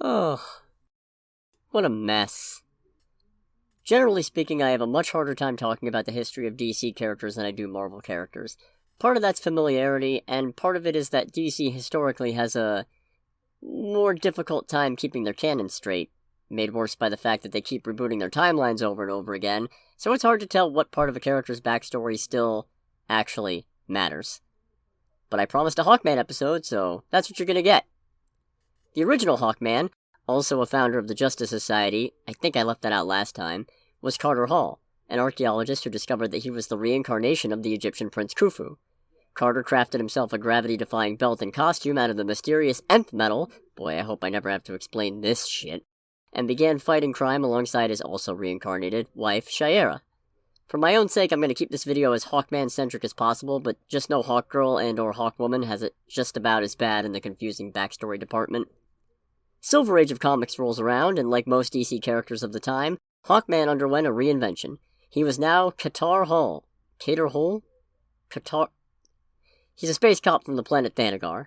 Oh, what a mess. Generally speaking, I have a much harder time talking about the history of DC characters than I do Marvel characters. Part of that's familiarity, and part of it is that DC historically has a more difficult time keeping their canon straight, made worse by the fact that they keep rebooting their timelines over and over again, so it's hard to tell what part of a character's backstory still actually matters. But I promised a Hawkman episode, so that's what you're gonna get. The original Hawkman, also a founder of the Justice Society, I think I left that out last time, was Carter Hall, an archaeologist who discovered that he was the reincarnation of the Egyptian prince Khufu. Carter crafted himself a gravity-defying belt and costume out of the mysterious nth metal, boy I hope I never have to explain this shit, and began fighting crime alongside his also reincarnated wife, Shiera. For my own sake, I'm going to keep this video as Hawkman-centric as possible, but just know Hawkgirl and or Hawkwoman has it just about as bad in the confusing backstory department. Silver Age of Comics rolls around, and like most DC characters of the time, Hawkman underwent a reinvention. He was now Qatar Hall. Cater Hall? Qatar... He's a space cop from the planet Thanagar.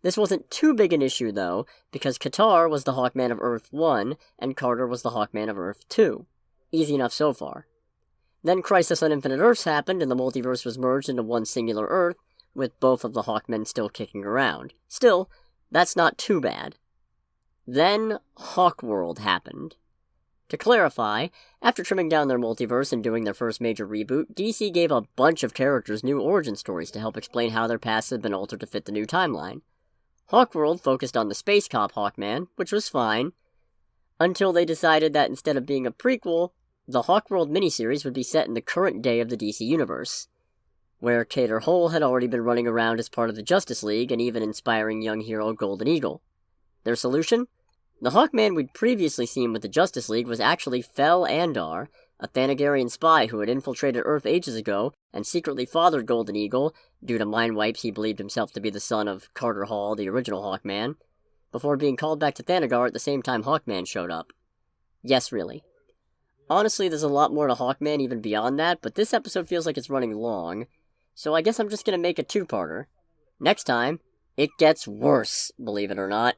This wasn't too big an issue, though, because Qatar was the Hawkman of Earth 1, and Carter was the Hawkman of Earth 2. Easy enough so far. Then Crisis on Infinite Earths happened, and the multiverse was merged into one singular Earth, with both of the Hawkmen still kicking around. Still, that's not too bad. Then, Hawkworld happened. To clarify, after trimming down their multiverse and doing their first major reboot, DC gave a bunch of characters new origin stories to help explain how their pasts had been altered to fit the new timeline. Hawkworld focused on the space cop Hawkman, which was fine, until they decided that instead of being a prequel, the Hawkworld miniseries would be set in the current day of the DC universe, where Cater Hall had already been running around as part of the Justice League and even inspiring young hero Golden Eagle. Their solution? The Hawkman we'd previously seen with the Justice League was actually Fel Andar, a Thanagarian spy who had infiltrated Earth ages ago and secretly fathered Golden Eagle, due to mind wipes he believed himself to be the son of Carter Hall, the original Hawkman, before being called back to Thanagar at the same time Hawkman showed up. Yes, really. Honestly, there's a lot more to Hawkman even beyond that, but this episode feels like it's running long, so I guess I'm just gonna make a two-parter. Next time, it gets worse, believe it or not.